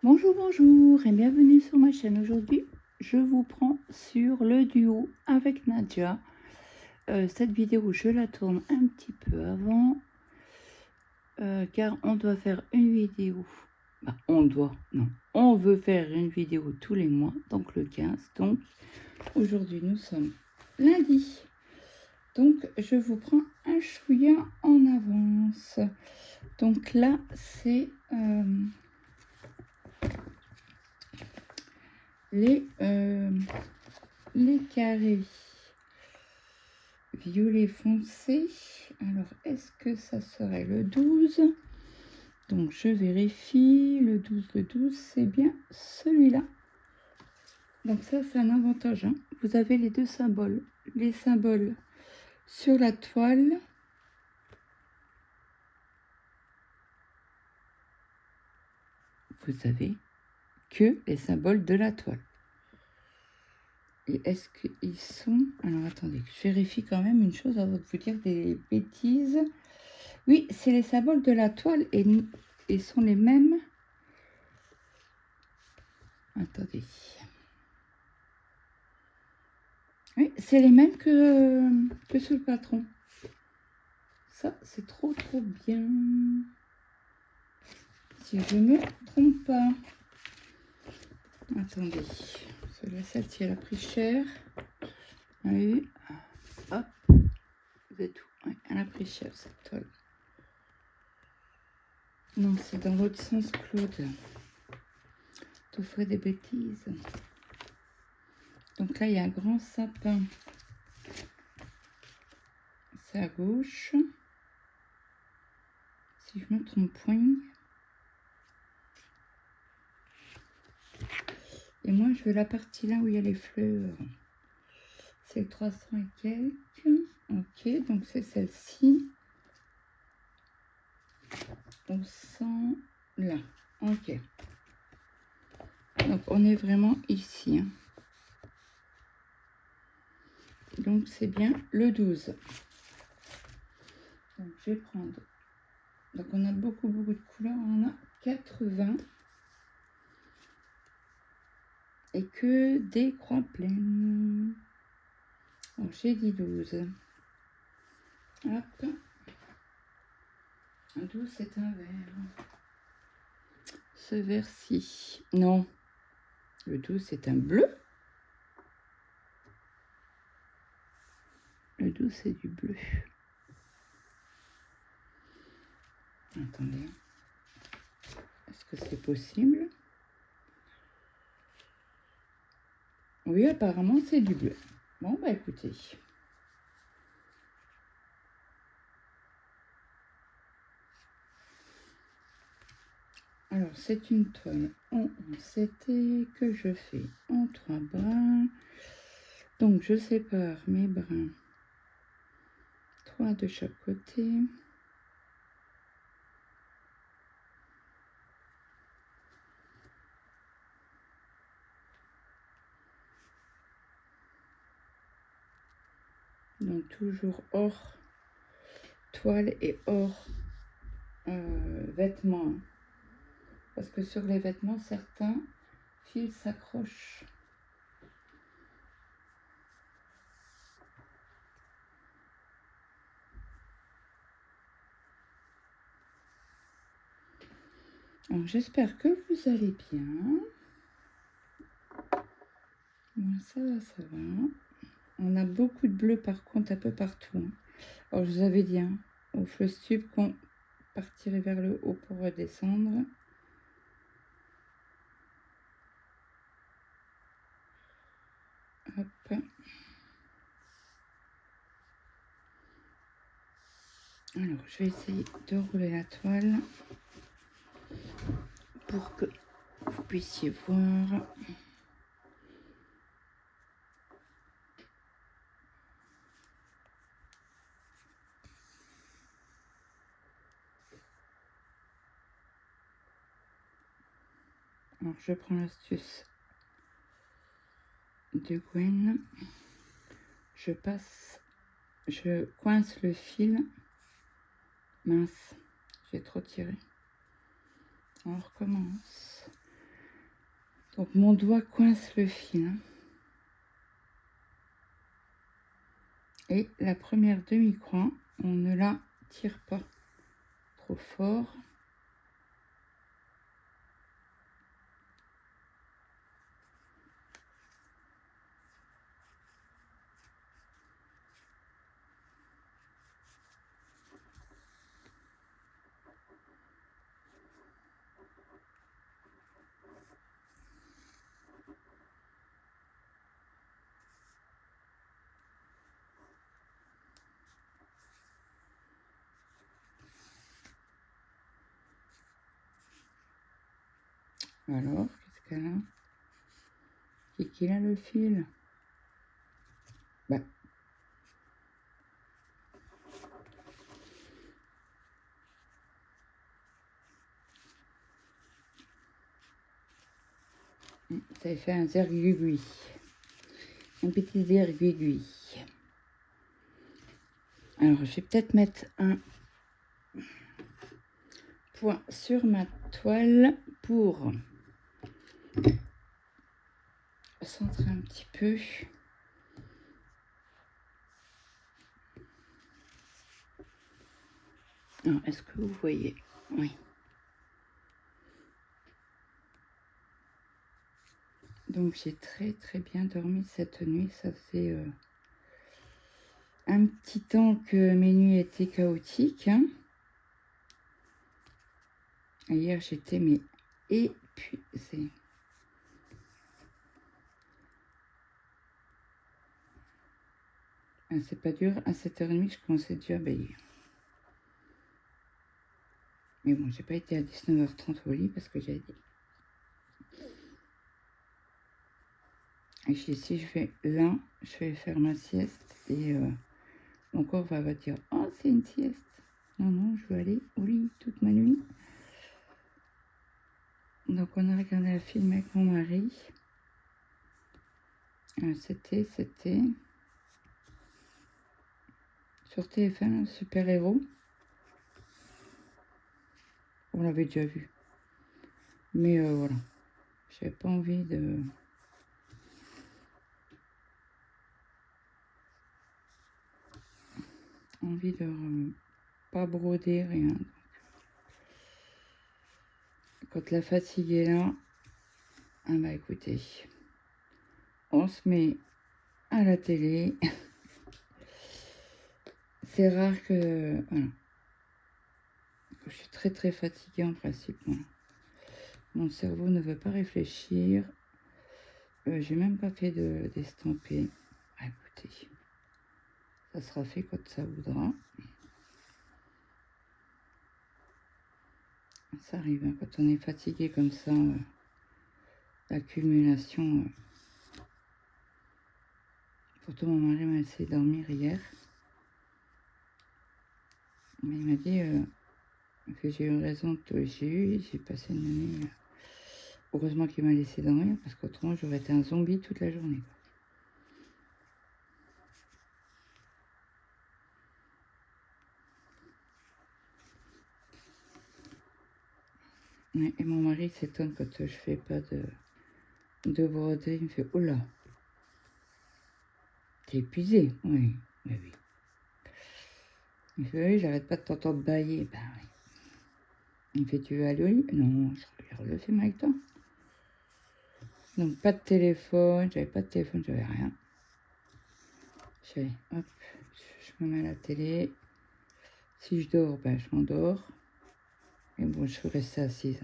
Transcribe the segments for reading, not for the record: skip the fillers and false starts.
Bonjour, bonjour et bienvenue sur ma chaîne. Aujourd'hui, je vous prends sur le duo avec Nadia. Cette vidéo, je la tourne un petit peu avant car on doit faire une vidéo. On veut faire une vidéo tous les mois, donc le 15. Donc aujourd'hui, nous sommes lundi. Donc je vous prends un chouïa en avance. Donc là, c'est les carrés violet foncé. Alors, est-ce que ça serait le 12? Donc, je vérifie. Le 12, c'est bien celui-là. Donc, ça, c'est un avantage. Hein. Vous avez les deux symboles. Les symboles sur la toile. Vous avez que les symboles de la toile. Et est-ce qu'ils sont... Alors, attendez, je vérifie quand même une chose avant de vous dire des bêtises. Oui, c'est les symboles de la toile et sont les mêmes. Attendez. Oui, c'est les mêmes que sur le patron. Ça, c'est trop bien. Si je me trompe pas. Attendez. Celle-ci, elle a pris cher. Oui. Hop. Vous êtes où? Oui, elle a pris cher, cette toile. Non, c'est dans l'autre sens, Claude. Tu ferais des bêtises. Donc là, il y a un grand sapin. C'est à gauche. Si je me trompe point. Et moi, je veux la partie là où il y a les fleurs. C'est 300 et quelques. Ok, donc c'est celle-ci. Au centre là. Ok. Donc on est vraiment ici. Hein. Donc c'est bien le 12. Donc je vais prendre. Donc on a beaucoup de couleurs. On en a 80. Et que des croix pleines. Donc j'ai dit 12. Hop. Un 12 c'est un vert. Ce vert-ci. Non. Le 12 c'est un bleu. Le 12 c'est du bleu. Attendez. Est-ce que c'est possible? Oui, apparemment c'est du bleu. Bon, bah écoutez. Alors, c'est une toile en c'était que je fais en 3 brins. Donc, je sépare mes brins 3 de chaque côté. Donc, toujours hors toile et hors vêtements. Parce que sur les vêtements, certains fils s'accrochent. Alors, j'espère que vous allez bien. Bon, ça va. On a beaucoup de bleu par contre un peu partout. Hein. Alors, je vous avais dit, hein, au floss tube qu'on partirait vers le haut pour redescendre. Hop. Alors, je vais essayer de rouler la toile pour que vous puissiez voir. Alors, je prends l'astuce de Gwen. Je coince le fil. Mince, j'ai trop tiré. On recommence. Donc mon doigt coince le fil. Hein. Et la première demi-croix, on ne la tire pas trop fort. Alors, qu'est-ce qu'elle a? C'est qu'il a le fil. Bah. Ça a fait un zerguigui. Un petit zerguigui. Alors, je vais peut-être mettre un point sur ma toile pour centrer un petit peu. Alors, est-ce que vous voyez? Oui. Donc, j'ai très bien dormi cette nuit. Ça fait un petit temps que mes nuits étaient chaotiques. Hein. Hier, j'étais mais épuisée. Ah, c'est pas dur. À 7h30, je commençais déjà à bailler. Mais bon, j'ai pas été à 19h30 au lit parce que j'ai dit. Et si je vais là, je vais faire ma sieste et mon corps va dire « Oh, c'est une sieste !» Non, je vais aller au lit toute ma nuit. Donc, on a regardé un film avec mon mari. C'était sur TF1, Super Héros. On l'avait déjà vu. Mais voilà, j'avais pas envie de... pas broder, rien. Quand la fatigue est là, ah bah écoutez, on se met à la télé. C'est rare que... Voilà. Je suis très fatiguée en principe. Voilà. Mon cerveau ne veut pas réfléchir. J'ai même pas fait d'estampé. Ah, écoutez, ça sera fait quand ça voudra. Ça arrive, hein, quand on est fatigué comme ça, l'accumulation. Pourtant, mon mari m'a laissé dormir hier. Mais il m'a dit que j'ai eu raison de j'ai passé une nuit. Heureusement qu'il m'a laissé dormir, parce qu'autrement, j'aurais été un zombie toute la journée. Et mon mari s'étonne quand je fais pas de broder. Il me fait « Oh là, t'es épuisé ?» Oui. Il fait « Oui, j'arrête pas de t'entendre bailler. » Ben oui. Il me fait « Tu veux aller au lit ?» Non, je regarde le film avec toi. Donc pas de téléphone, j'avais pas de téléphone, j'avais rien. Hop, je me mets à la télé. Si je dors, ben je m'endors. Et bon, je suis restée assise.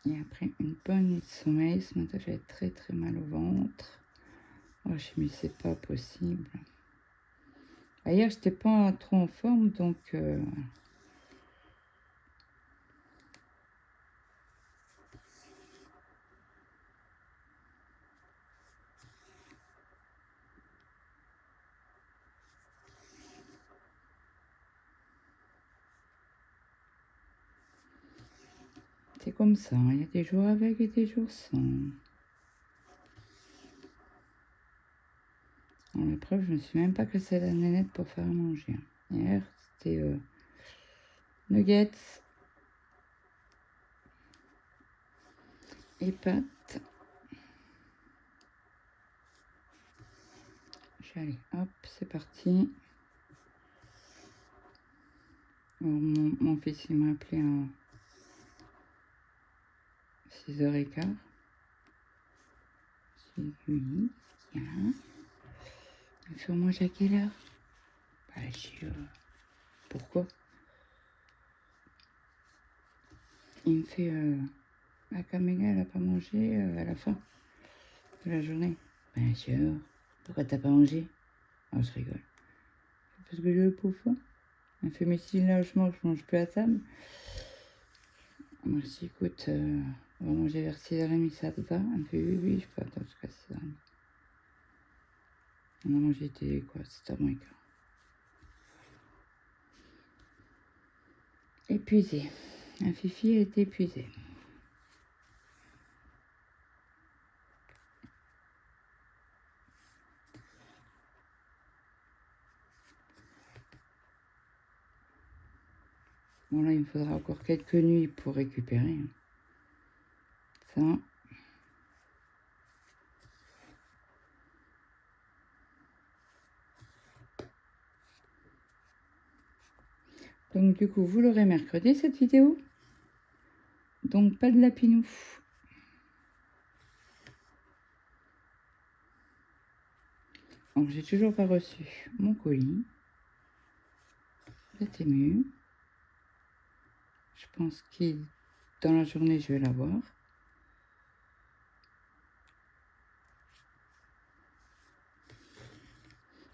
Et après une bonne nuit de sommeil, ce matin j'avais très mal au ventre. Oh, je me suis dit, c'est pas possible. Hier, j'étais pas trop en forme, donc c'est comme ça. Il y a des jours avec et des jours sans. Bon, la preuve, je ne suis même pas cassé la nénette pour faire à manger. Hier, c'était nuggets et pâtes. Allez, hop, c'est parti. Alors, mon fils, il m'a appelé à 6h15. C'est lui, tiens. Il fait manger à quelle heure? Bah, pourquoi? Il me fait, ah, Camélia, elle a pas mangé à la fin de la journée. Bien sûr. Pourquoi t'as pas mangé? Oh, je rigole. Parce que j'ai pas faim. Elle fait, mais si là je mange plus à table. Moi je dis, écoute, on va manger vers 6h30, ça te va? Elle me fait, oui, oui, je peux attendre jusqu'à 6h30. On a mangé, quoi, 7h moins quart. Épuisée. La Fifi, elle était épuisée. Bon là, il me faudra encore quelques nuits pour récupérer. Ça. Donc du coup, vous l'aurez mercredi cette vidéo. Donc pas de lapinou. Donc j'ai toujours pas reçu mon colis. Le Temu. Je pense que dans la journée, je vais l'avoir.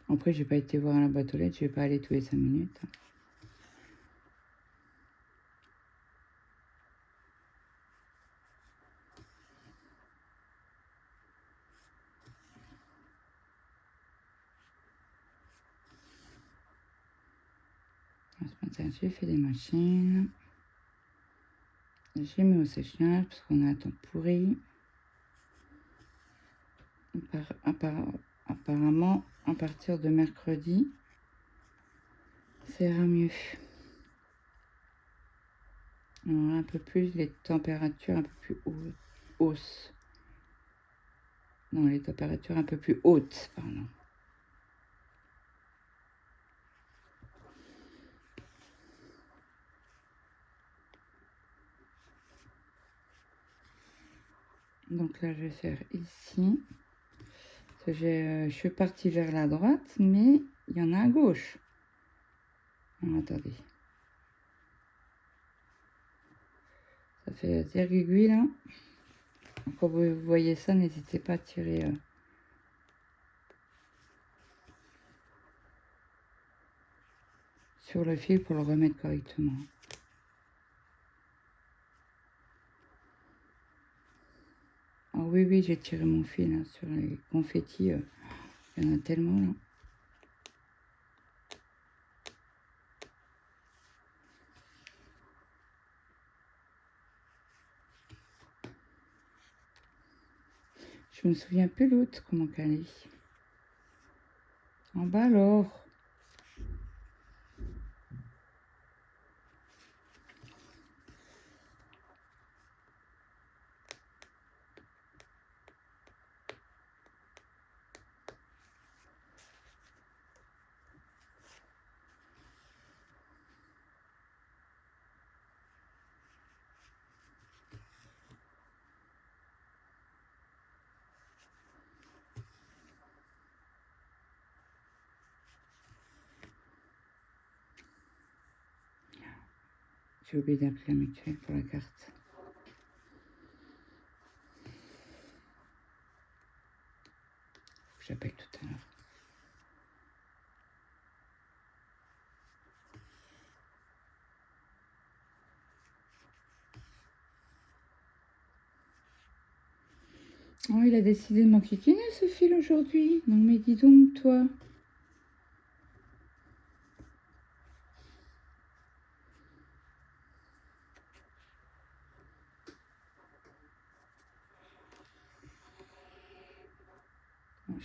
Après, j'ai pas été voir à la boîte aux lettres. Je vais pas aller tous les 5 minutes. Ce matin, j'ai fait des machines. J'ai mis au sèche-linge parce qu'on a un temps pourri. Apparemment, à partir de mercredi, ça ira mieux. On aura un peu plus les températures un peu plus hautes. Non, les températures un peu plus hautes, pardon. Donc là, je vais faire ici. Je suis partie vers la droite, mais il y en a à gauche. Alors, attendez. Ça fait des aiguilles là. Quand vous voyez ça, n'hésitez pas à tirer sur le fil pour le remettre correctement. Ah oui, oui, j'ai tiré mon fil hein, sur les confettis. Il y en a tellement là. Je me souviens plus l'autre, comment qu'elle est. En bas alors. J'ai oublié d'appeler la mutuelle pour la carte. J'appelle tout à l'heure. Oh, il a décidé de m'enquiquiner ce fil aujourd'hui. Non mais dis donc, toi.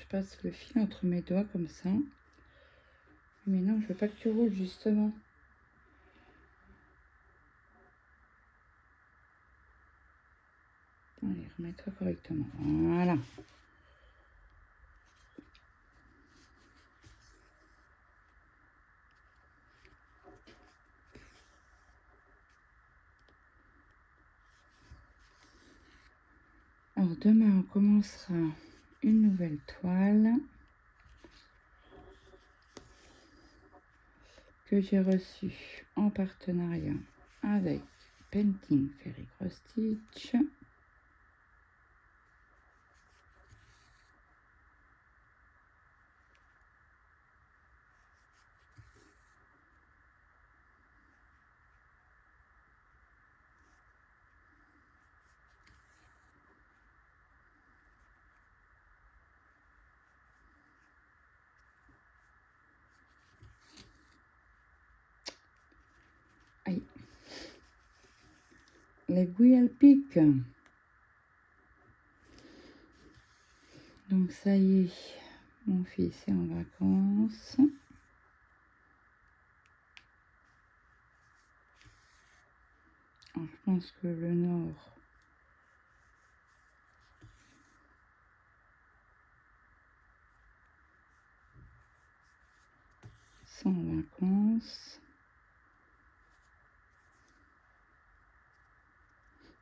je passe le fil entre mes doigts comme ça. Mais non, je veux pas que tu roules justement. Allez, remets-toi correctement. Voilà. Alors demain, on commencera une nouvelle toile que j'ai reçue en partenariat avec Painting Fairy Cross Stitch. Aïe. L'aiguille elle pique. Donc ça y est, mon fils est en vacances. Alors, je pense que le nord sont en vacances.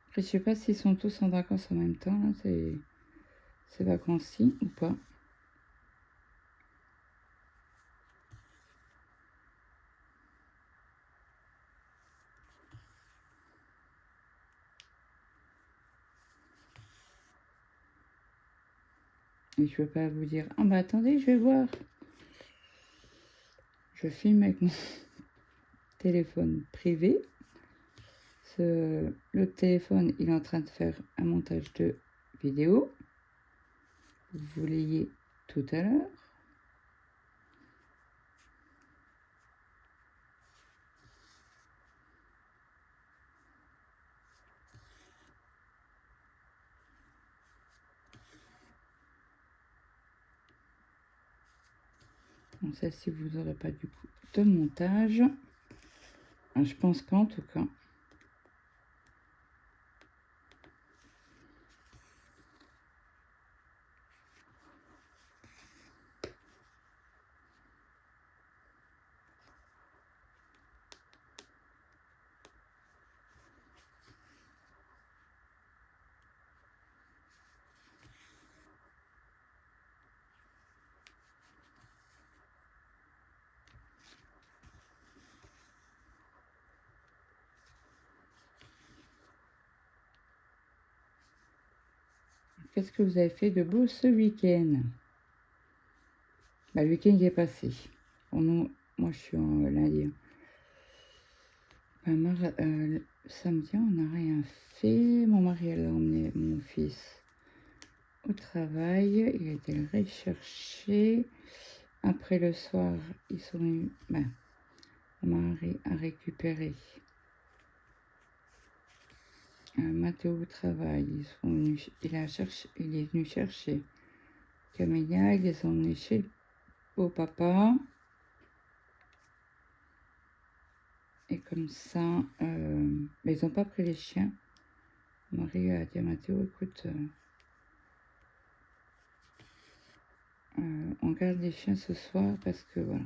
Après, je sais pas s'ils sont tous en vacances en même temps, là, ces vacances-ci ou pas. Et je veux pas vous dire, ah bah attendez, je vais voir. Je filme avec mon téléphone privé. Le téléphone, il est en train de faire un montage de vidéo. Vous l'ayez tout à l'heure. Donc celle-ci, vous n'aurez pas du coup de montage. Ah, je pense pas en tout cas. Qu'est-ce que vous avez fait de beau ce week-end? Bah, le week-end qui est passé. Moi, je suis en lundi. Samedi, on n'a rien fait. Mon mari, elle a emmené mon fils au travail. Il a été le rechercher. Après, le soir, ils sont venus. Mon mari a récupéré Mathéo au travail. Il est venu chercher Camélia. Ils les ont emmenés chez le beau-papa. Et comme ça, mais ils n'ont pas pris les chiens. Marie a dit à Mathéo, écoute, on garde les chiens ce soir parce que voilà.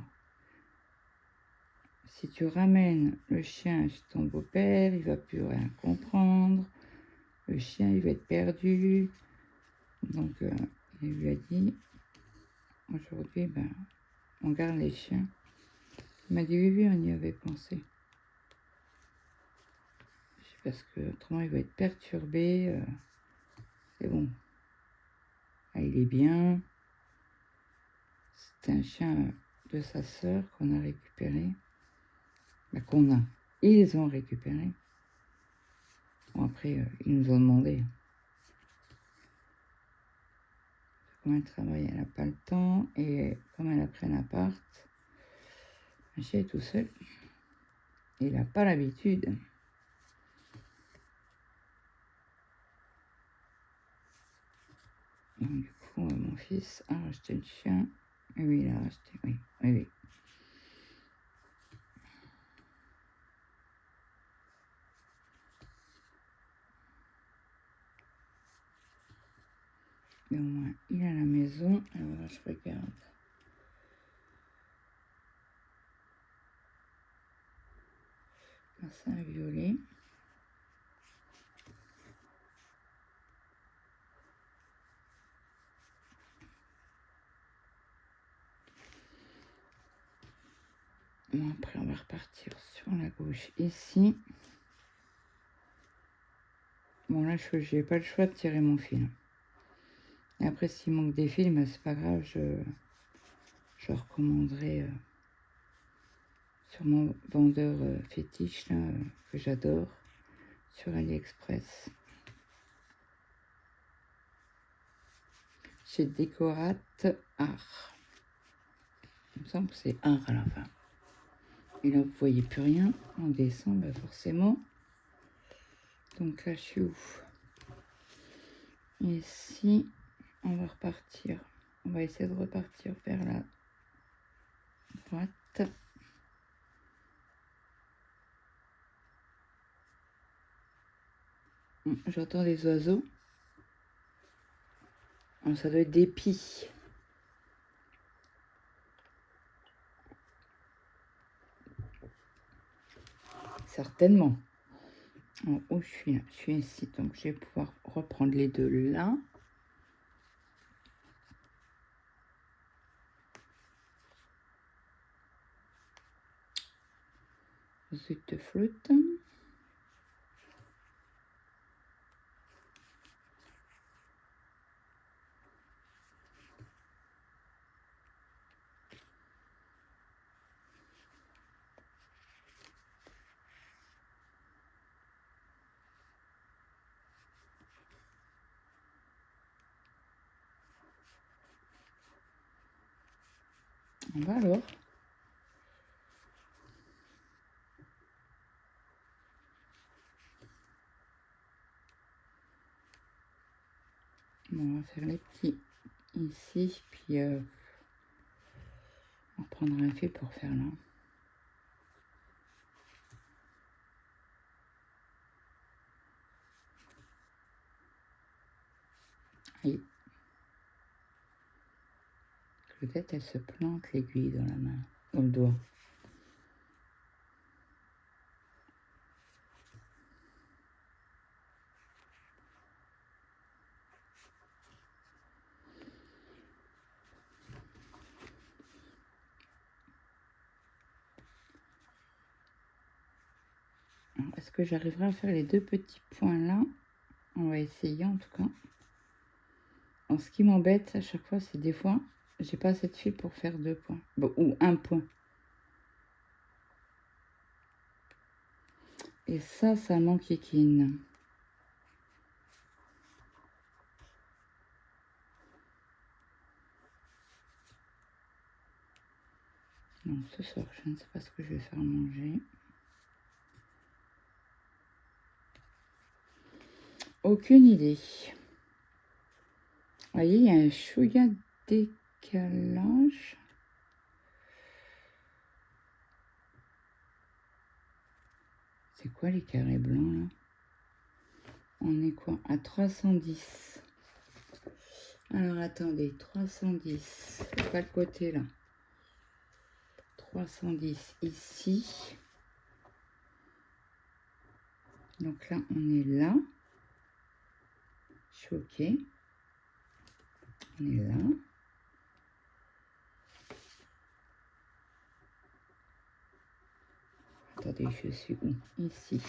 Si tu ramènes le chien chez ton beau-père, il va plus rien comprendre. Le chien, il va être perdu. Donc, il lui a dit, aujourd'hui, on garde les chiens. Il m'a dit, oui, oui, on y avait pensé. Parce que autrement, il va être perturbé. C'est bon. Ah, il est bien. C'est un chien de sa sœur qu'on a récupéré. Ils ont récupéré. Bon, après, ils nous ont demandé. Comme elle travaille, elle n'a pas le temps. Et comme elle a pris un appart, le chien est tout seul. Il n'a pas l'habitude. Donc, du coup, mon fils a racheté le chien. Et oui, il a racheté, oui, oui, oui. Mais au moins, il est à la maison. Alors là, je regarde. C'est un violet. Bon, après, on va repartir sur la gauche ici. Bon, là, je n'ai pas le choix de tirer mon fil. Et après, s'il manque des fils, ben, c'est pas grave, je recommanderai sur mon vendeur fétiche là, que j'adore sur AliExpress. Chez Décorate Art. Il me semble que c'est Art à la fin. Et là, vous voyez plus rien. On descend, bah forcément. Donc là, je suis où? Ici, on va repartir. On va essayer de repartir vers la droite. J'entends des oiseaux. Alors, ça doit être des pies. Certainement. Alors, où je suis là? Je suis ici. Donc, je vais pouvoir reprendre les deux là. Zut de flûte. On va alors. Bon, on va faire les petits ici, puis on prendra un fil pour faire là. Aïe. Peut-être elle se plante l'aiguille dans la main, dans le doigt. Est-ce que j'arriverai à faire les deux petits points là? On va essayer en tout cas. Alors, ce qui m'embête à chaque fois, c'est des fois, j'ai pas assez de fil pour faire deux points. Bon, ou un point. Et ça m'enquiquine. Non, ce soir, je ne sais pas ce que je vais faire manger. Aucune idée. Vous voyez, il y a un chouïa décalage. C'est quoi les carrés blancs là? On est quoi? À 310. Alors attendez, 310. Pas le côté là. 310 ici. Donc là, on est là. Je suis OK. On est là. Attendez, je suis où? Ici.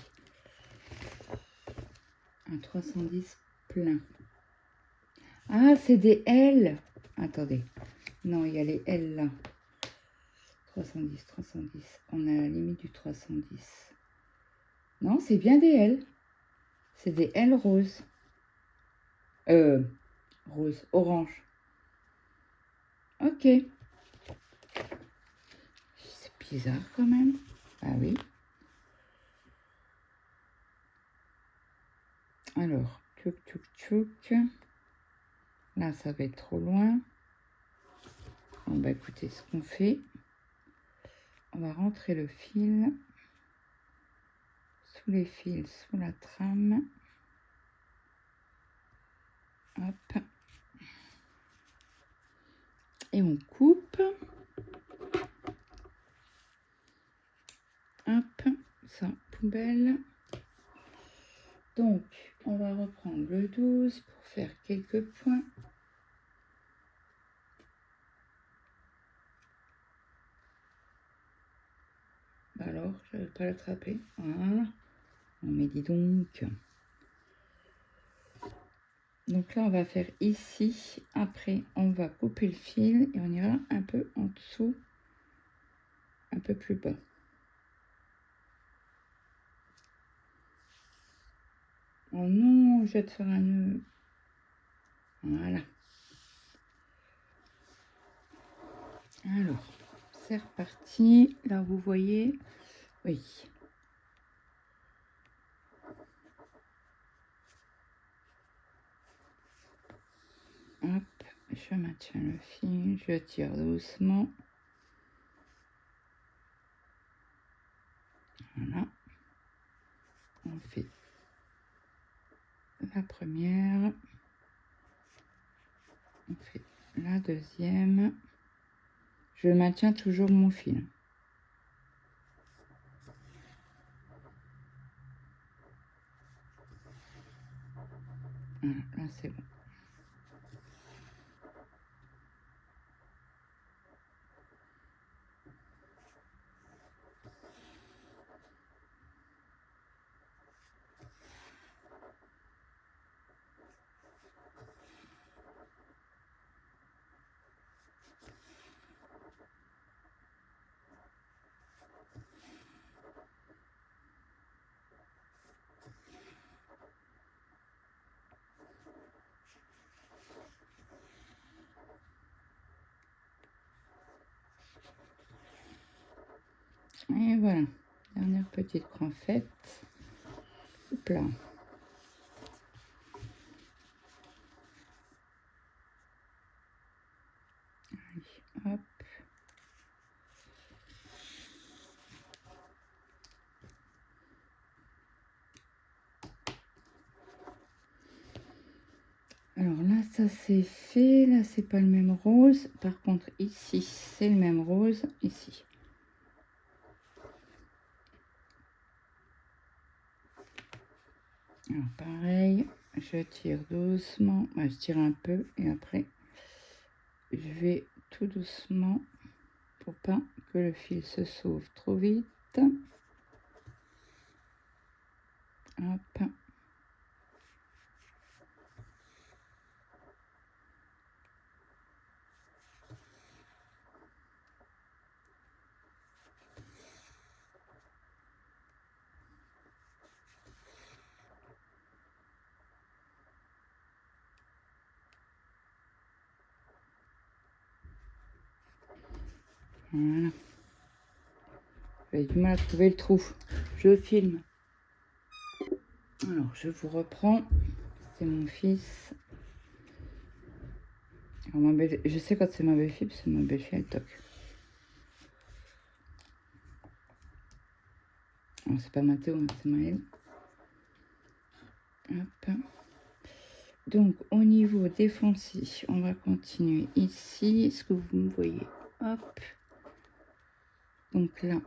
Un 310 plein. Ah, c'est des L. Attendez. Non, il y a les L là. 310, 310. On est à la limite du 310. Non, c'est bien des L. C'est des L roses. Rose, orange. Ok. C'est bizarre quand même. Ah oui. Alors, tchouk tchouk tchouk. là, ça va être trop loin. Bon, bah écoutez, ce qu'on fait, on va rentrer le fil sous les fils, sous la trame. Hop. Et on coupe. Hop, ça, poubelle. Donc, on va reprendre le 12 pour faire quelques points. Alors, je ne vais pas l'attraper. Voilà. On met dis donc. Donc là, on va faire ici. Après, on va couper le fil et on ira un peu en dessous, un peu plus bas. Oh non, je vais te faire un nœud. Voilà. Alors, c'est reparti. Là, vous voyez. Oui. Hop, je maintiens le fil, je tire doucement. Voilà. On fait la première. On fait la deuxième. Je maintiens toujours mon fil. Voilà, là c'est bon. Et voilà, dernière petite croix faite. Hop là. Allez, hop. Alors là, ça c'est fait. Là, c'est pas le même rose. Par contre, ici, c'est le même rose. Ici. Alors pareil, je tire doucement. Je tire un peu et après, je vais tout doucement pour pas que le fil se sauve trop vite. Hop. Voilà. J'ai du mal à trouver le trou. Je filme. Alors, je vous reprends. C'est mon fils. Alors, je sais quand c'est ma belle-fille, parce que ma belle-fille, elle toque. Alors, c'est pas Mathéo, hein, c'est Maëlle. Hop. Donc, au niveau des foncés, on va continuer ici. Est-ce que vous me voyez? Hop. Donc là,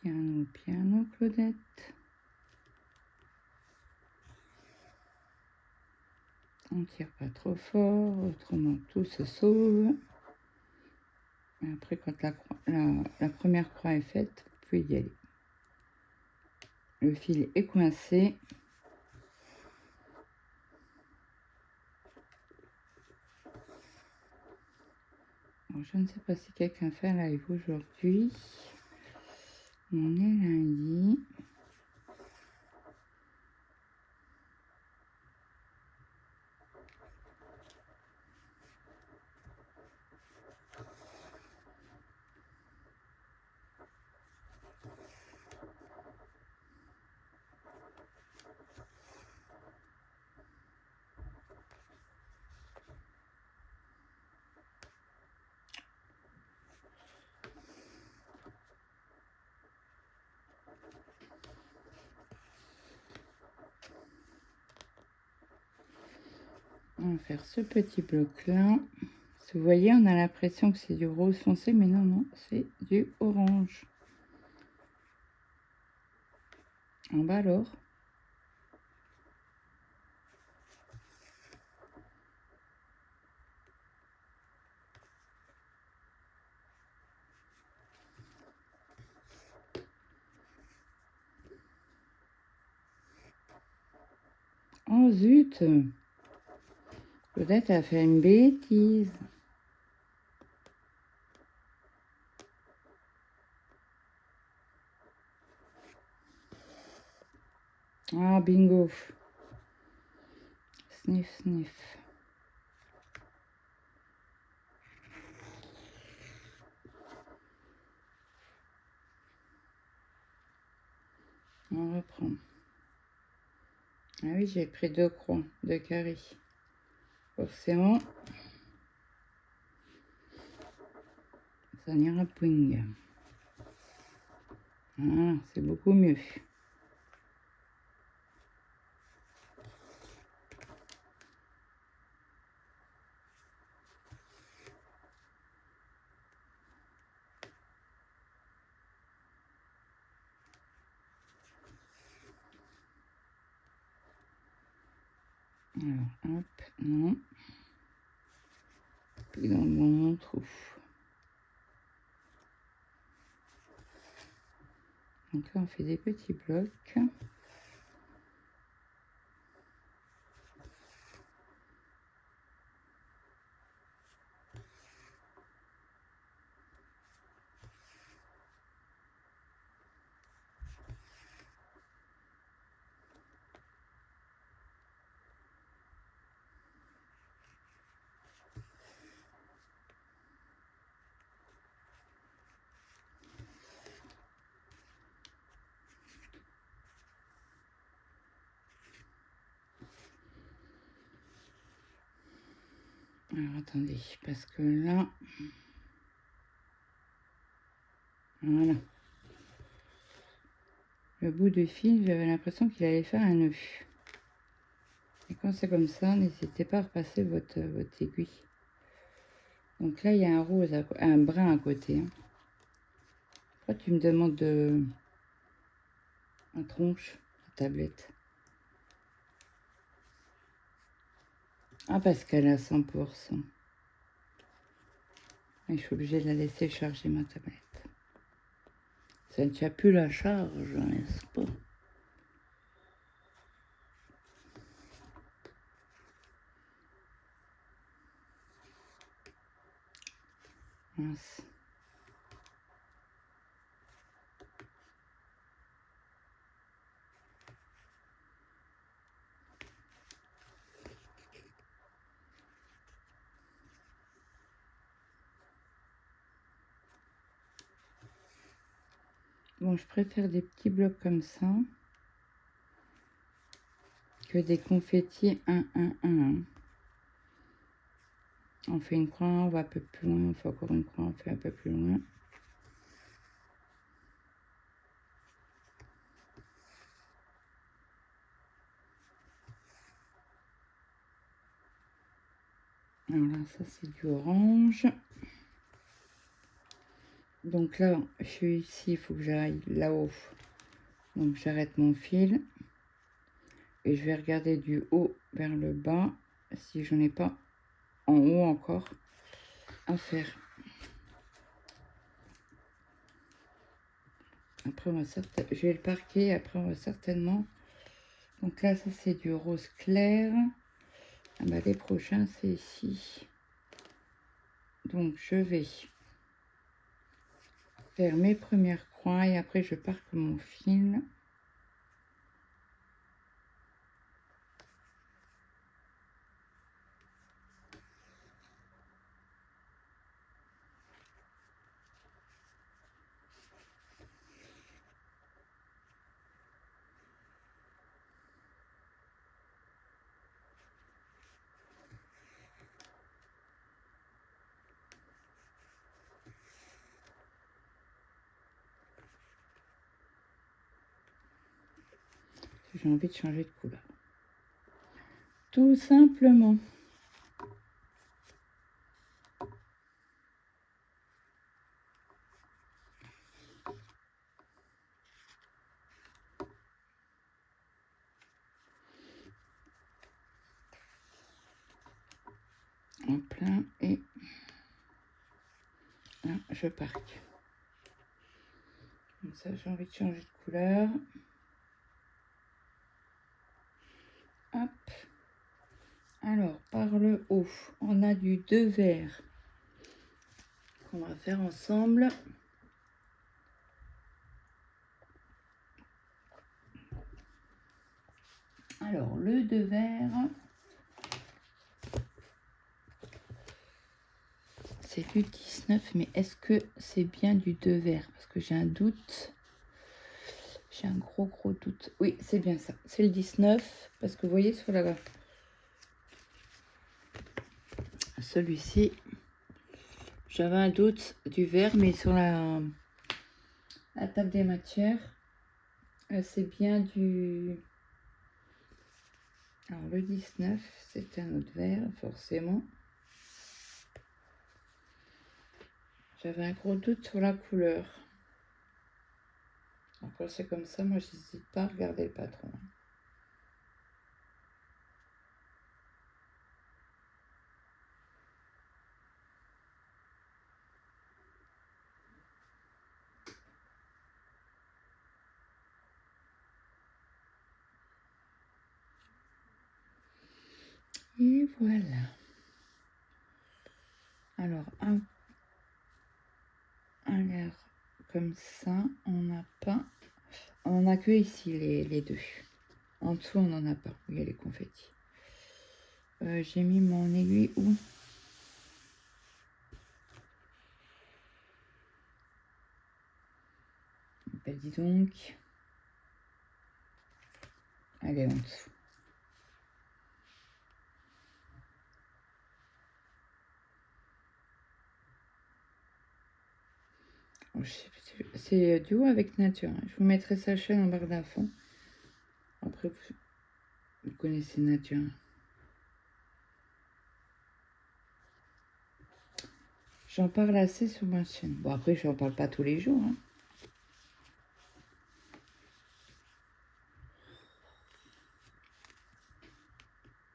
piano, piano, Claudette. On tire pas trop fort, autrement tout se sauve. Et après, quand la première croix est faite, vous pouvez y aller. Le fil est coincé. Alors, je ne sais pas si quelqu'un fait un live aujourd'hui. On est lundi. On va faire ce petit bloc là. Vous voyez, on a l'impression que c'est du rose foncé, mais non, non, c'est du orange. En bas alors. Oh zut! Peut-être elle a fait une bêtise. Ah, bingo. Sniff, sniff. On reprend. Ah oui, j'ai pris 2 croix, 2 carrés. Forcément, ça n'ira point. Voilà, c'est beaucoup mieux. Alors, hop, non. Puis dans le bon trou. Donc là, on fait des petits blocs. Alors, attendez, parce que là... Voilà. Le bout de fil, j'avais l'impression qu'il allait faire un nœud. Et quand c'est comme ça, n'hésitez pas à repasser votre aiguille. Donc là, il y a un rose, un brun à côté. Hein. Pourquoi tu me demandes un tronche, la tablette? Ah, parce qu'elle a 100%. Et je suis obligée de la laisser charger ma tablette. Ça ne tient plus la charge, n'est-ce pas? Mince. Bon, je préfère des petits blocs comme ça que des confettis 1, 1, 1. On fait une croix, on va un peu plus loin, on fait encore une croix, on fait un peu plus loin. Alors là, ça c'est du orange. Donc là, je suis ici, il faut que j'aille là-haut. Donc j'arrête mon fil. Et je vais regarder du haut vers le bas, si j'en ai pas en haut encore à faire. Après, je vais le parquer, après on va certainement... Donc là, ça c'est du rose clair. Ah bah, les prochains, c'est ici. Donc je vais faire mes premières croix et après je parque mon fil. J'ai envie de changer de couleur. Tout simplement. en plein et là je parque. Comme ça j'ai envie de changer de couleur. Hop. Alors par le haut on a du 2 vert qu'on va faire ensemble. Alors le 2 vert, c'est du 19, mais est-ce que c'est bien du 2 vert? Parce que j'ai un doute. J'ai un gros doute. Oui, c'est bien ça. C'est le 19. Parce que vous voyez sur la... Celui-ci, j'avais un doute du vert, mais sur la table des matières, c'est bien du... Alors le 19, c'est un autre vert, forcément. J'avais un gros doute sur la couleur. Après c'est comme ça, moi j'hésite pas à regarder le patron. Et voilà. Alors un l'air comme ça, on n'a pas... On n'a que ici les deux. En dessous, on n'en a pas. Il y a les confettis. J'ai mis mon aiguille où? Ben dis donc. Elle est en dessous. C'est duo avec nature. Je vous mettrai sa chaîne en barre d'infos. Après, vous connaissez nature. J'en parle assez sur ma chaîne. Bon, après, je n'en parle pas tous les jours. Hein.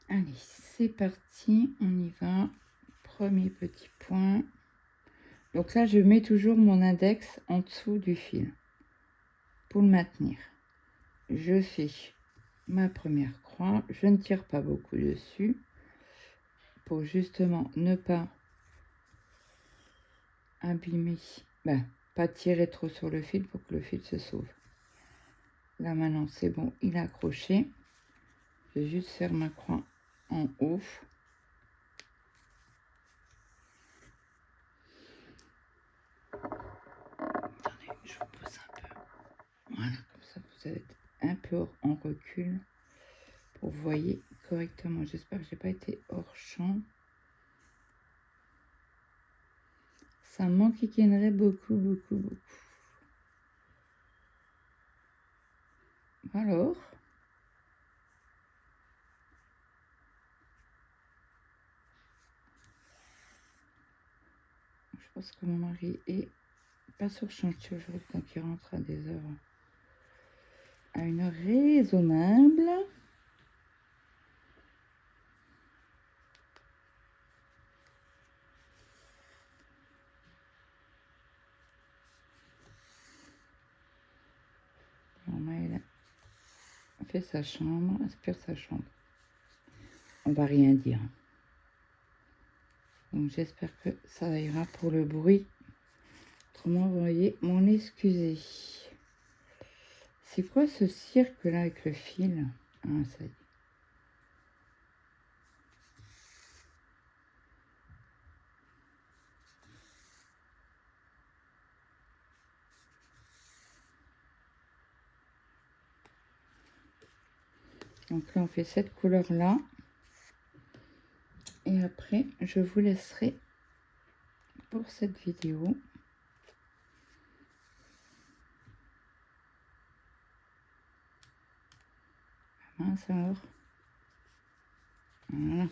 Allez, c'est parti. On y va. Premier petit point. Donc là, je mets toujours mon index en dessous du fil pour le maintenir. Je fais ma première croix. Je ne tire pas beaucoup dessus pour justement ne pas abîmer, pas tirer trop sur le fil pour que le fil se sauve. Là maintenant c'est bon, il est accroché. Je vais juste faire ma croix en haut. Attendez, je vous pose un peu. Voilà, comme ça vous allez être un peu en recul pour que vous voyez correctement. J'espère que j'ai pas été hors champ. Ça m'enquiquinerait beaucoup. Alors, je pense que mon mari est pas sur chantier aujourd'hui, donc il rentre à des heures, à une heure raisonnable. Maëlle fait sa chambre, aspire sa chambre. On va rien dire. Donc j'espère que ça ira pour le bruit. Autrement, vous voyez, m'en excuser. C'est quoi ce cirque là avec le fil? Ah, ça y est. Donc là, on fait cette couleur-là. Et après, je vous laisserai pour cette vidéo. Mince alors. Voilà.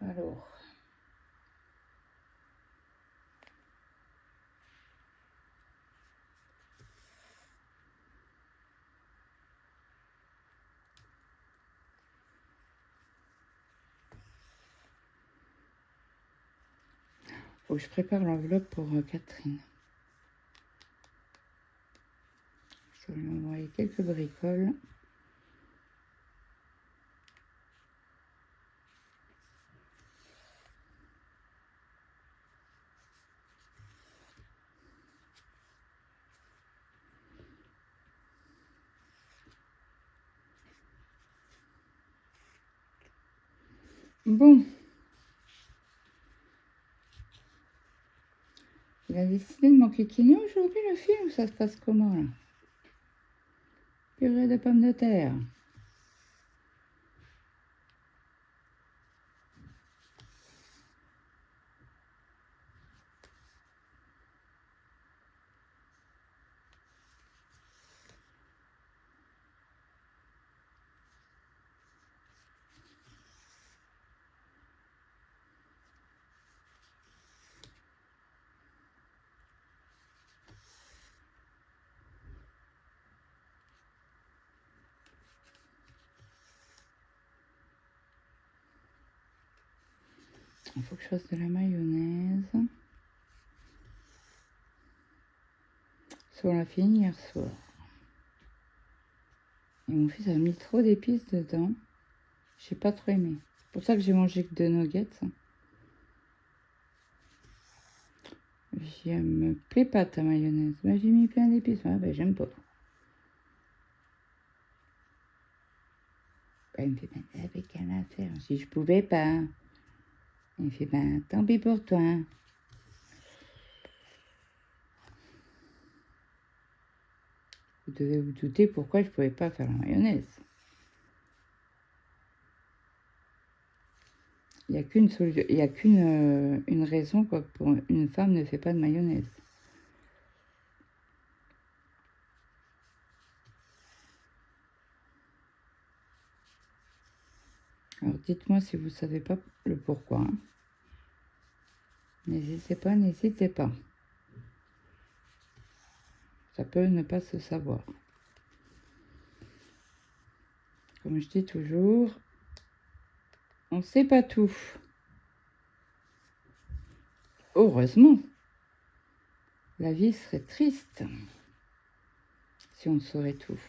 Alors, faut que je prépare l'enveloppe pour Catherine. Je vais lui envoyer quelques bricoles. Bon. Il a décidé de m'enquiquiner aujourd'hui, le film, ça se passe comment, là? Purée de pommes de terre. Il faut que je fasse de la mayonnaise. Ça, on l'a fini hier soir. Et mon fils a mis trop d'épices dedans. J'ai pas trop aimé. C'est pour ça que j'ai mangé que 2 nuggets. Je me plaît pas ta mayonnaise. Bah, j'ai mis plein d'épices. Ah, bah, j'aime pas. Bah, il me fait, ben, avec rien à faire. Si je pouvais pas. Il me fait, ben, tant pis pour toi. Vous devez vous douter pourquoi je pouvais pas faire la mayonnaise. Il n'y a qu'une solution, il y a qu'une une raison quoi, pour une femme ne fait pas de mayonnaise. Alors dites-moi si vous ne savez pas le pourquoi. Hein. N'hésitez pas, n'hésitez pas. Ça peut ne pas se savoir. Comme je dis toujours, on ne sait pas tout. Heureusement, la vie serait triste si on saurait tout.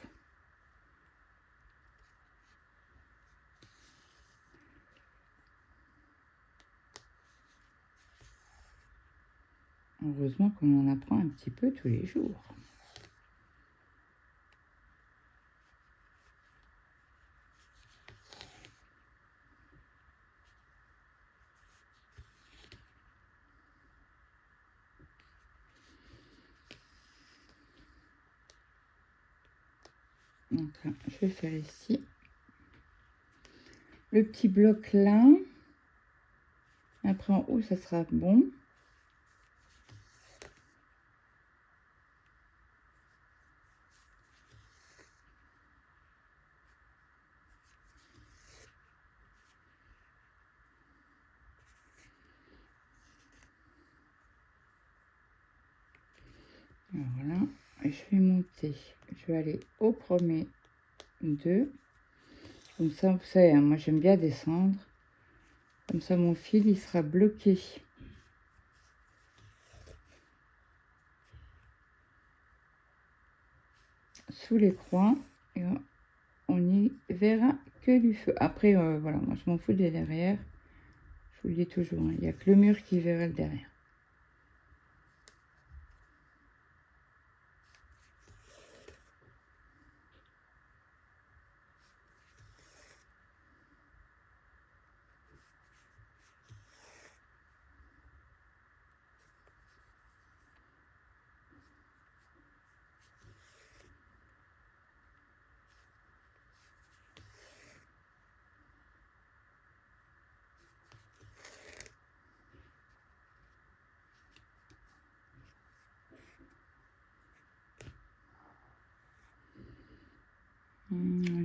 Heureusement qu'on en apprend un petit peu tous les jours. Donc là, je vais faire ici le petit bloc là. Après en haut, ça sera bon. Voilà, et je vais monter. Je vais aller au premier 2. Comme ça, vous savez, hein, moi j'aime bien descendre. Comme ça, mon fil, il sera bloqué. Sous les croix. Et on n'y verra que du feu. Après, voilà, moi je m'en fous des derrière. Je vous le dis toujours, hein, il n'y a que le mur qui verra le derrière.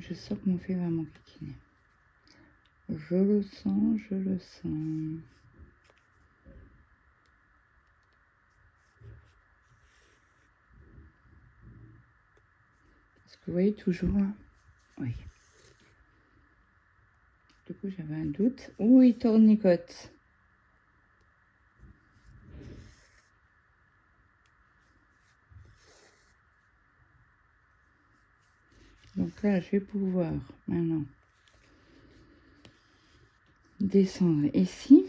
Je sens que mon fil va m'enquiquiner. Je le sens, je le sens. Est-ce que vous voyez toujours là? Oui. Du coup, j'avais un doute. Oh, il tournicote. Donc là, je vais pouvoir maintenant descendre ici.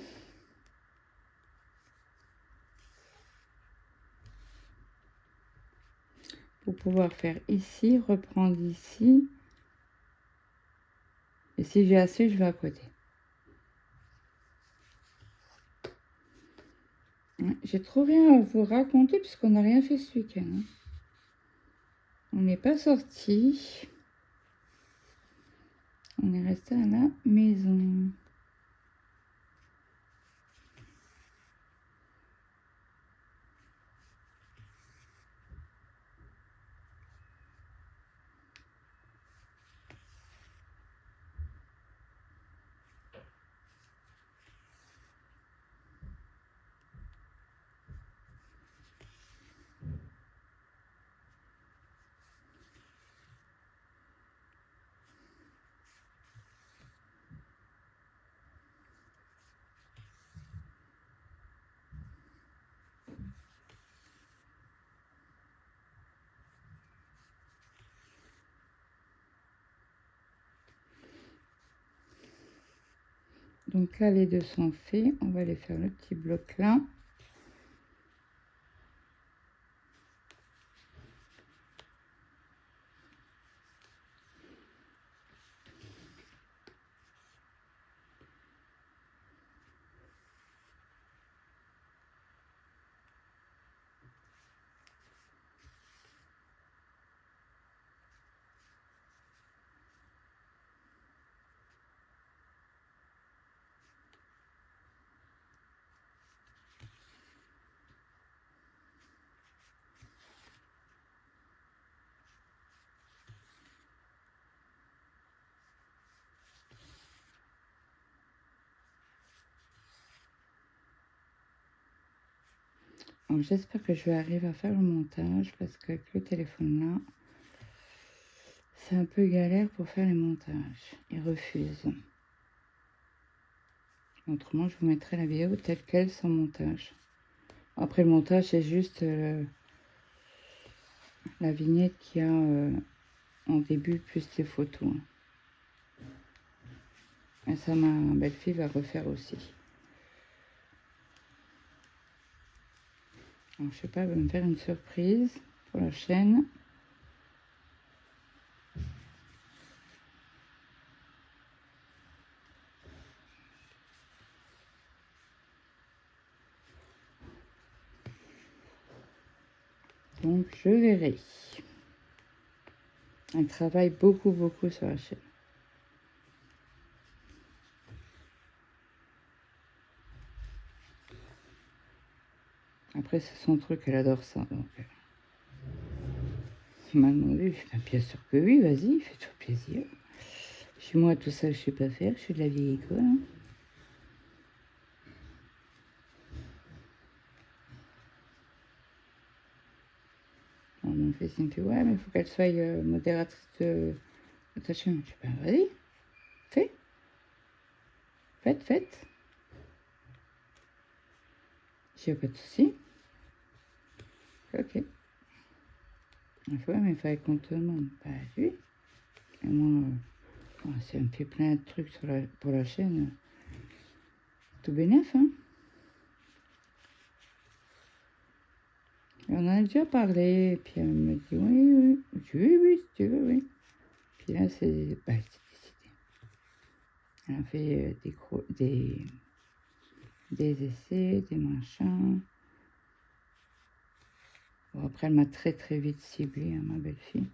Pour pouvoir faire ici, reprendre ici. Et si j'ai assez, je vais à côté. J'ai trop rien à vous raconter puisqu'on n'a rien fait ce week-end. Hein. On n'est pas sorti. On est resté à la maison. Donc là, les deux sont faits. On va aller faire le petit bloc là. J'espère que je vais arriver à faire le montage parce qu'avec le téléphone là, c'est un peu galère pour faire les montages. Il refuse. Autrement, je vous mettrai la vidéo telle quelle sans montage. Après le montage, c'est juste la vignette qu'il y a en début plus les photos. Et ça, ma belle-fille va refaire aussi. Alors, je sais pas, elle va me faire une surprise pour la chaîne. Donc, je verrai. Elle travaille beaucoup sur la chaîne. Après, c'est son truc, elle adore ça. Donc, il m'a demandé, bien sûr que oui, vas-y, fais-toi plaisir. Chez moi, tout ça, je sais pas faire, je suis de la vieille école. Hein. Alors, mon fils, il me fait, ouais, mais il faut qu'elle soit modératrice de ta chaîne. Je dis, ben, vas-y, fais. Faites. J'ai pas de soucis. Ok. Il faut, mais il fallait qu'on te demande. Bah oui. Et moi, si elle me fait plein de trucs pour la chaîne, tout bénef, hein. Et on en a déjà parlé, et puis elle me dit oui. Je dis oui, si tu veux, oui. Puis là, c'est décidé. Elle a fait des essais, des machins. Bon, après, elle m'a très vite ciblée, hein, ma belle-fille.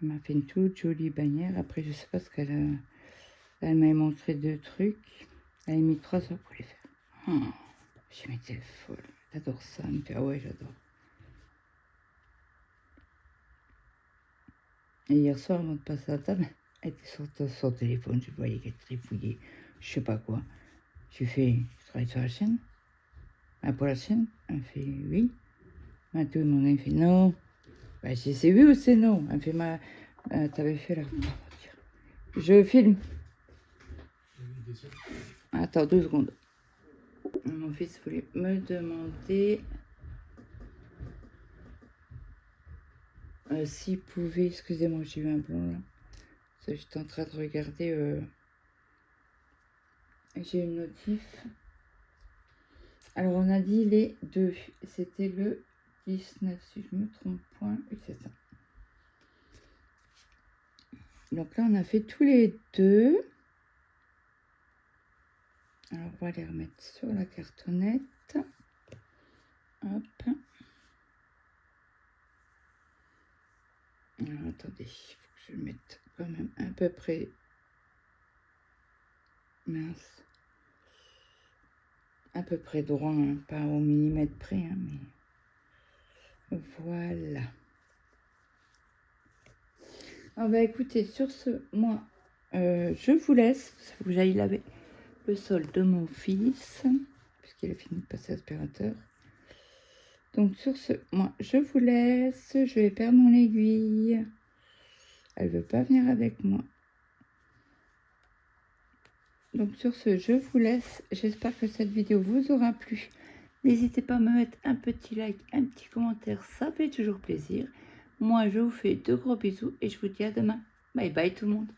Elle m'a fait une toute jolie bannière. Après, je sais pas ce qu'elle elle m'a montré 2 trucs. Elle a mis 3 heures pour les faire. Oh, je me dis, t'es folle. T'adores ça. Elle me fait, ah ouais, j'adore. Et hier soir, avant de passer à la table, elle était sur son téléphone. Je voyais qu'elle trifouillait, je sais pas quoi. J'ai fait, je travaille sur la chaîne. Pour la chaîne, elle fait oui. Mathieu, mon gars, il fait non. Bah, c'est oui ou c'est non. Elle fait t'avais fait la. Je filme. Attends 2 secondes. Mon fils voulait me demander s'il pouvait. Excusez-moi, j'ai eu un blanc là. J'étais en train de regarder. J'ai une notif. Alors, on a dit les 2. C'était le 19, si je me trompe point. Oui, c'est ça. Donc là, on a fait tous les 2. Alors, on va les remettre sur la cartonnette. Hop. Alors, attendez, il faut que je le mette quand même à peu près. Mince. À peu près droit, hein, pas au millimètre près, hein, mais voilà. Ah bah écoutez, sur ce, moi, je vous laisse. Il faut que j'aille laver le sol de mon fils, puisqu'il a fini de passer l'aspirateur. Donc sur ce, moi, je vous laisse. Je vais perdre mon aiguille. Elle veut pas venir avec moi. Donc sur ce, je vous laisse. J'espère que cette vidéo vous aura plu. N'hésitez pas à me mettre un petit like, un petit commentaire. Ça fait toujours plaisir. Moi, je vous fais de gros bisous et je vous dis à demain. Bye bye tout le monde.